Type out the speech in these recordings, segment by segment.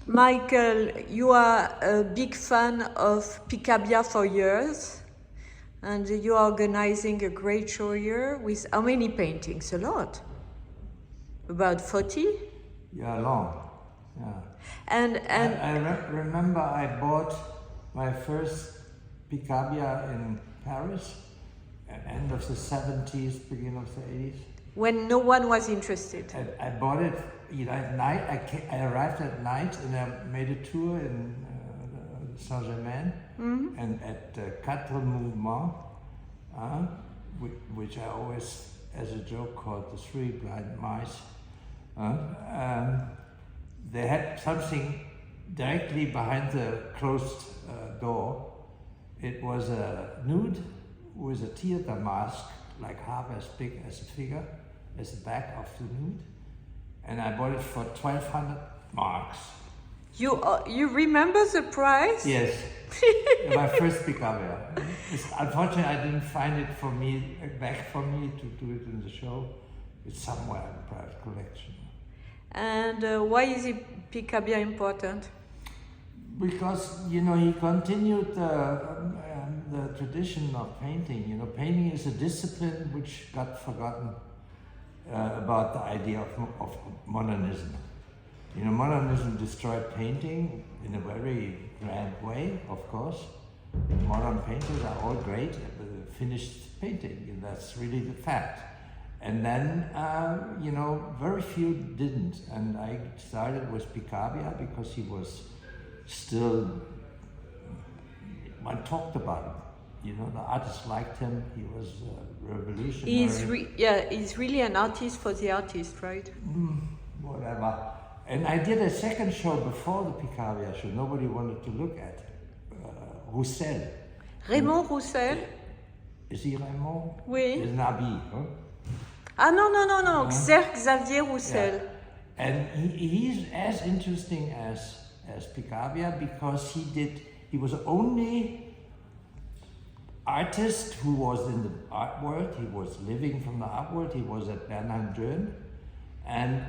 Michael, you are a big fan of Picabia for years, and you're organizing a great show here with how many paintings? A lot? About 40? Yeah, long. Yeah. And I remember I bought my first Picabia in Paris at the end of the 70s, beginning of the 80s. when no one was interested. I bought it at night. I arrived at night and I made a tour in Saint-Germain and at Quatre Mouvements, which I always, as a joke, called the Three Blind Mice. They had something directly behind the closed door. It was a nude with a theater mask, like half as big as a figure, as the back of the nude. And I bought it for 1,200 marks. You remember the price? Yes, my first Picabia. Unfortunately, I didn't find it back for me to do it in the show. It's somewhere in the private collection. And why is Picabia important? Because, he continued the tradition of painting. Painting is a discipline which got forgotten about the idea of modernism. Modernism destroyed painting in a very grand way, of course. Modern painters are all great at the finished painting, and that's really the fact. And then, very few didn't. And I started with Picabia because he was still, one talked about him. The artists liked him. He was revolutionary. He's really an artist for the artist, right? Whatever. And I did a second show before the Picabia show. Nobody wanted to look at Roussel. Raymond Roussel? Is he Raymond? Oui. He's Nabi, huh? Ah no, Xavier Roussel. Yeah. And he's as interesting as Picabia because he was the only artist who was in the art world. He was living from the art world. He was at Benhamou, and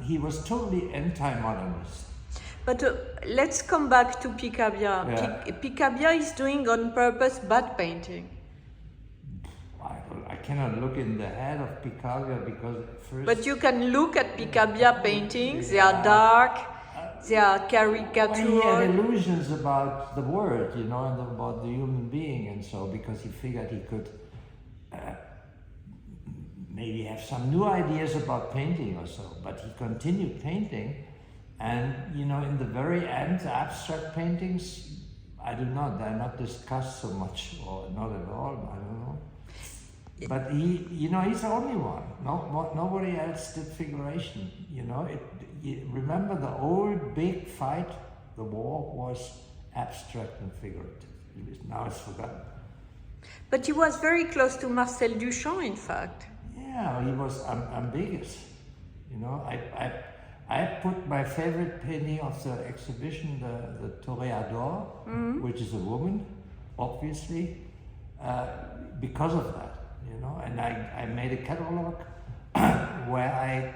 he was totally anti-modernist. But let's come back to Picabia. Yeah. Picabia is doing on purpose bad painting. I cannot look in the head of Picabia because first... But you can look at Picabia paintings. They are dark, they are caricatural. Well, he had illusions about the world, and about the human being, and so because he figured he could maybe have some new ideas about painting or so. But he continued painting, and in the very end, the abstract paintings, they're not discussed so much, or not at all. I don't know. But he's the only one. Nobody else did figuration. Remember the old big fight? The war was abstract and figurative. Now it's forgotten. But he was very close to Marcel Duchamp, in fact. Yeah, he was ambiguous. I put my favorite painting of the exhibition, the Toreador, which is a woman, obviously, because of that. And I made a catalog where I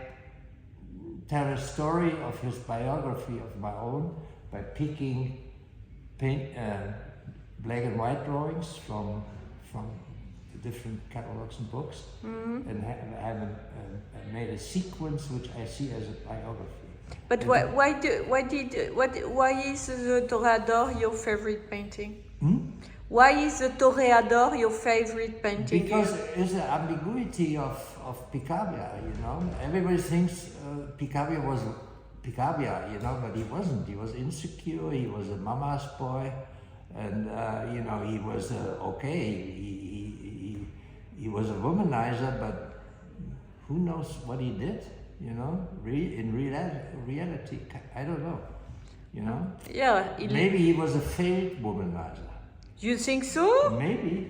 tell a story of his biography of my own by picking black and white drawings from the different catalogs and books, and have made a sequence which I see as a biography. But why is the Toreador your favorite painting? Why is the Toreador your favorite painting? Because it's an ambiguity of Picabia, Everybody thinks Picabia was Picabia, but he wasn't. He was insecure, he was a mama's boy, and, he was, he was a womanizer, but who knows what he did, in reality, I don't know, Yeah. Maybe he was a failed womanizer. You think so? Maybe.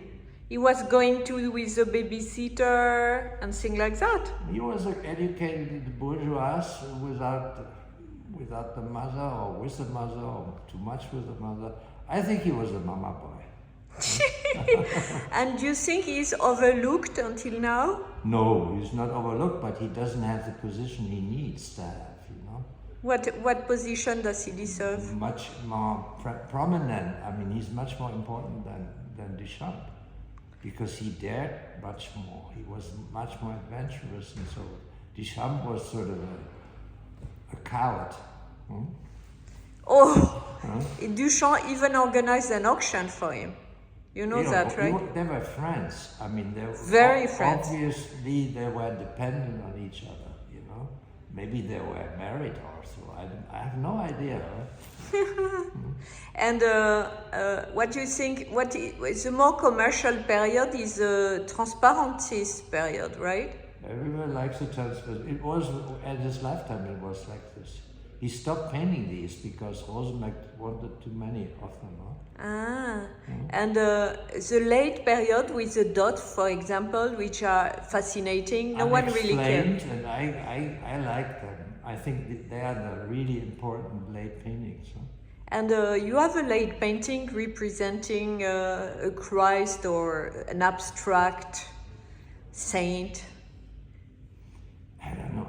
He was going with a babysitter and things like that. He was an educated bourgeois without the mother, or with the mother, or too much with the mother. I think he was a mama boy. And do you think he's overlooked until now? No, he's not overlooked, but he doesn't have the position he needs to have, What position does he deserve? Much more prominent. I mean, he's much more important than Duchamp, because he dared much more. He was much more adventurous, and so Duchamp was sort of a coward. Oh, Duchamp even organized an auction for him. You know that, right? They were friends. I mean, they were very friends. Obviously, they were dependent on each other. You know, maybe they were married also. I have no idea. And what do you think? The more commercial period is the transparentist period, right? Everyone likes the transparent. It was at his lifetime. It was like this. He stopped painting these because Rosenberg wanted too many of them. And the late period with the dots, for example, which are fascinating. No one really cared. And I like them. I think they are the really important late paintings. And you have a late painting representing a Christ or an abstract saint. I don't know.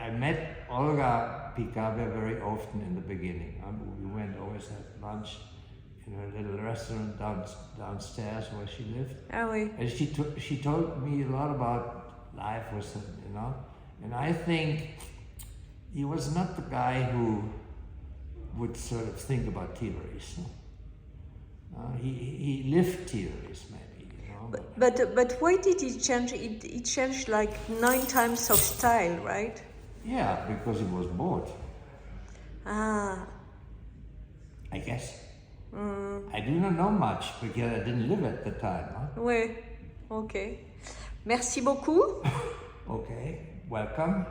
I met Olga Picabia very often in the beginning. We went always have lunch in a little restaurant downstairs where she lived. Oh, oui. And she told me a lot about life with him, you know. And I think he was not the guy who would sort of think about theories. He lived theories, maybe. But why did he change? It changed like 9 times of style, right? Yeah, because he was bored. I guess. I do not know much because I didn't live at the time. Oui, ok. Merci beaucoup. Okay, welcome.